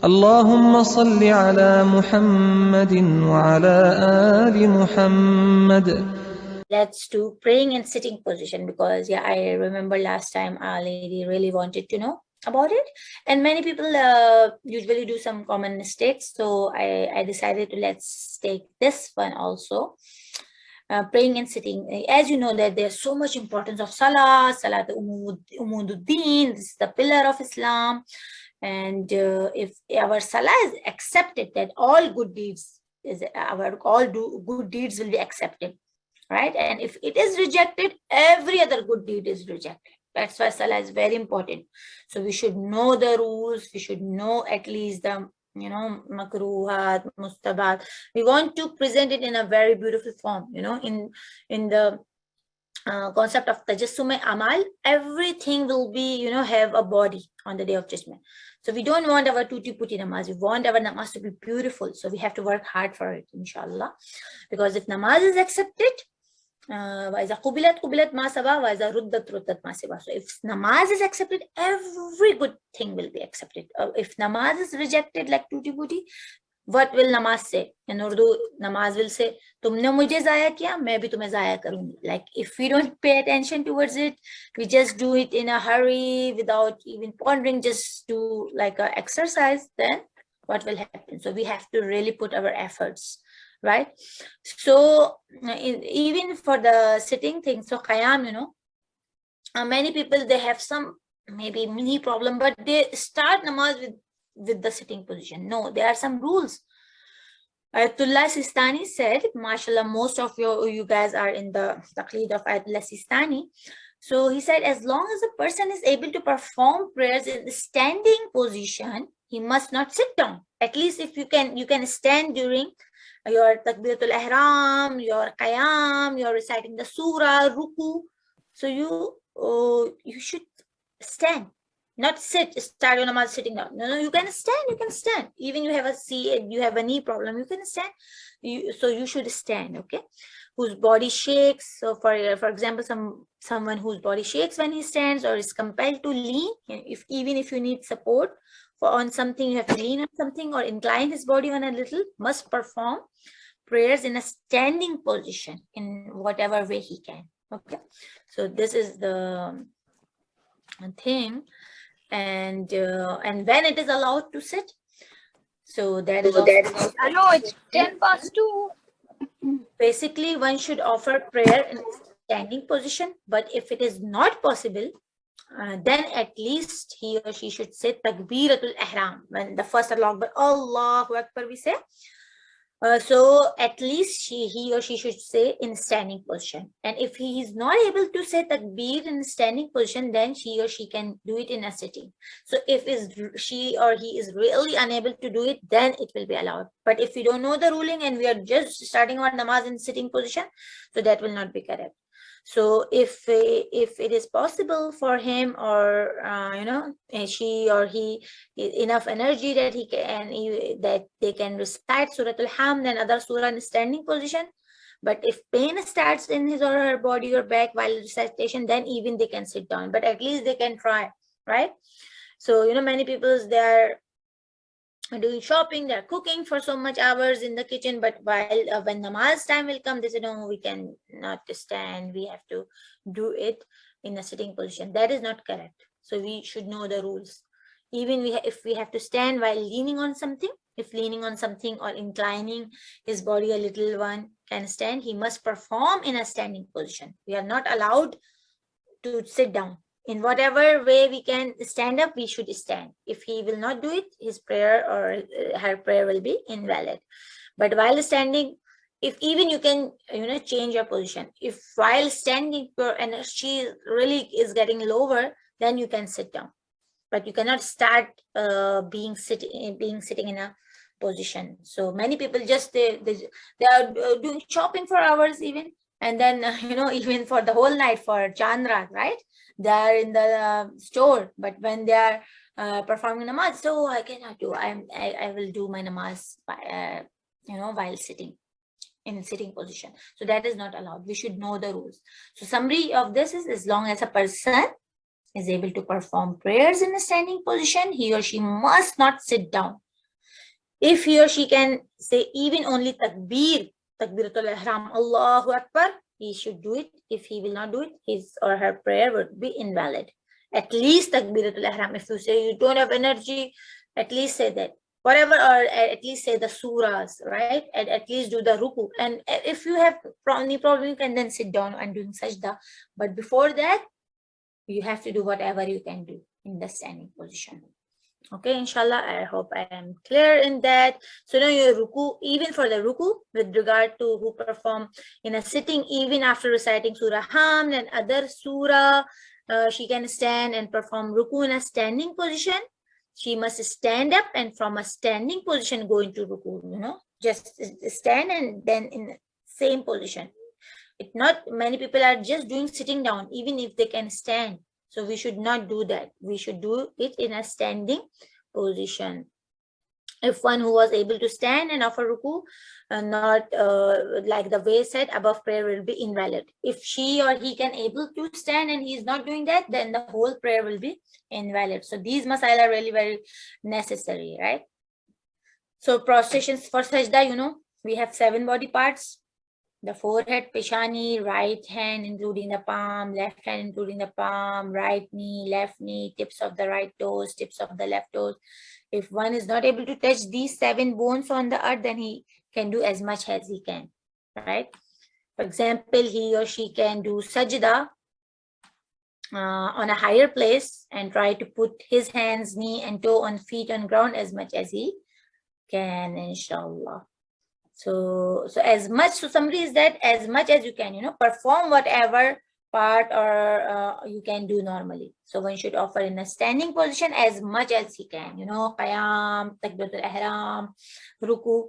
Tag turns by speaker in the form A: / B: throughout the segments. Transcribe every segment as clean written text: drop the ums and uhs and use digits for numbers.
A: اللهم صل على محمد وعلى آل محمد.
B: Let's do praying in sitting position, because I remember last time our lady really wanted to know about it, and many people usually do some common mistakes. So I decided to let's take this one also. Praying and sitting, as you know that there's so much importance of salat umududdin. This is the pillar of Islam, and if our salah is accepted, that all good deeds good deeds will be accepted, right? And if it is rejected, every other good deed is rejected. That's why salah is very important. So we should know the rules. We should know at least the makruhat, mustabat. We want to present it in a very beautiful form, in the concept of tajassume amal. Everything will be, have a body on the day of judgment. So we don't want our tutti putti namaz. We want our namaz to be beautiful. So we have to work hard for it, inshallah. Because if namaz is accepted, وَإِذَا قُبِلَتْ قُبِلَتْ مَا سَبَى وَإِذَا رُدَّتْ رُدَّتْ مَا سِوَى. So if namaz is accepted, every good thing will be accepted. If namaz is rejected like tutti putti, what will namaz say? In Urdu, namaz will say, "Tumne mujhe zaya kiya, main bhi tumhe zaya karungi." Like if we don't pay attention towards it, we just do it in a hurry without even pondering, just do like an exercise, then what will happen? So we have to really put our efforts, right? So even for the sitting thing, so qiyam, many people, they have some maybe mini problem, but they start namaz with the sitting position. No, there are some rules. Ayatollah Sistani said, mashallah, most of you guys are in the taqleed of Ayatollah Sistani. So he said, as long as a person is able to perform prayers in the standing position, he must not sit down. At least if you can stand during your takbiratul ihram, your qiyam, you're reciting the surah, ruku. So you should stand, not sit, start your namaz sitting down. No, you can stand. Even you have a knee problem, you can stand. So you should stand, okay? Whose body shakes. So for example, someone whose body shakes when he stands or is compelled to lean, even if you need support on something, you have to lean on something or incline his body on a little, must perform prayers in a standing position in whatever way he can. Okay, so this is the thing. And when it is allowed to sit, so that is also,
C: hello, it's 2:10.
B: Basically one should offer prayer in a standing position, but if it is not possible, then at least he or she should say takbiratul ihram. When the first Allahu Akbar we say, so at least he or she should say in standing position. And if he is not able to say takbir in standing position, then she or she can do it in a sitting. So if she or he is really unable to do it, then it will be allowed. But if we don't know the ruling and we are just starting our namaz in sitting position, so that will not be correct. So if it is possible for him, or she or he enough energy that he can that they can recite Suratul Hamd and other surah in standing position, but if pain starts in his or her body or back while recitation, then even they can sit down, but at least they can try, right? So many people, they are doing shopping, they're cooking for so much hours in the kitchen, but while when namaz time will come, they say, no, we can not stand, we have to do it in a sitting position. That is not correct. So we should know the rules. Even if we have to stand while leaning on something, if leaning on something or inclining his body a little, one can stand, he must perform in a standing position. We are not allowed to sit down. In whatever way we can stand up, we should stand. If he will not do it, his prayer or her prayer will be invalid. But while standing, if even you can change your position. If while standing your energy really is getting lower, then you can sit down. But you cannot start being sitting in a position. So many people just they are doing shopping for hours even, and then even for the whole night for Chandra, right? They are in the store, but when they are performing namaz, so I cannot do. I will do my namaz by, while sitting in sitting position. So that is not allowed. We should know the rules. So summary of this is, as long as a person is able to perform prayers in a standing position, he or she must not sit down. If he or she can say even only takbir, takbiratul ihram, Allahu Akbar, he should do it. If he will not do it, his or her prayer would be invalid. At least takbiratul ihram. If you say you don't have energy, at least say that. Whatever, or at least say the surahs, right? And at least do the ruku. And if you have any problem, you can then sit down and doing sajda. But before that, you have to do whatever you can do in the standing position. Okay, inshallah, I hope I am clear in that. So now your ruku, even for the ruku, with regard to who perform in a sitting, even after reciting Surah Hamd and other surah, she can stand and perform ruku in a standing position. She must stand up and from a standing position go into ruku, just stand and then in the same position. It's not, many people are just doing sitting down, even if they can stand. So we should not do that. We should do it in a standing position. If one who was able to stand and offer ruku, not like the way said above, prayer will be invalid. If she or he can able to stand and he is not doing that, then the whole prayer will be invalid. So these masail are really very necessary, right? So prostrations for sajda, we have 7 body parts. The forehead, peshani, right hand including the palm, left hand including the palm, right knee, left knee, tips of the right toes, tips of the left toes. If one is not able to touch these 7 bones on the earth, then he can do as much as he can, right? For example, he or she can do sajda on a higher place and try to put his hands, knee and toe on feet on ground as much as he can, inshallah. So as much, so summary is that as much as you can, perform whatever part or you can do normally. So one should offer in a standing position as much as he can, qiyam, takbiratul ihram, ruku.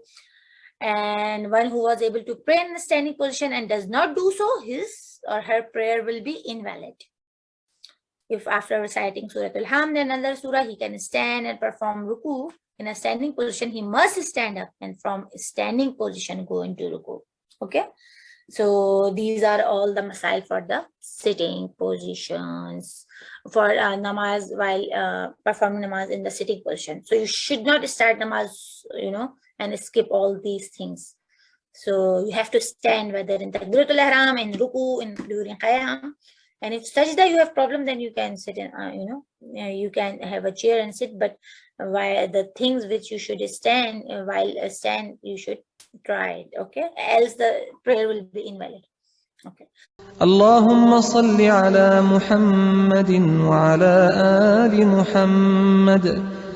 B: And one who was able to pray in a standing position and does not do so, his or her prayer will be invalid. If after reciting Suratul Hamd and another surah, he can stand and perform ruku in a standing position, he must stand up and from standing position go into ruku. Okay, so these are all the masail for the sitting positions for namaz while performing namaz in the sitting position. So you should not start namaz, and skip all these things. So you have to stand, whether in takbiratul ihram, in ruku, in during qiyam. And if sajda you have problem, then you can sit in, you can have a chair and sit, but while the things which you should stand, while stand, you should try it, okay? Else the prayer will be invalid. Okay.
A: اللهم صل على محمد وعلى آل محمد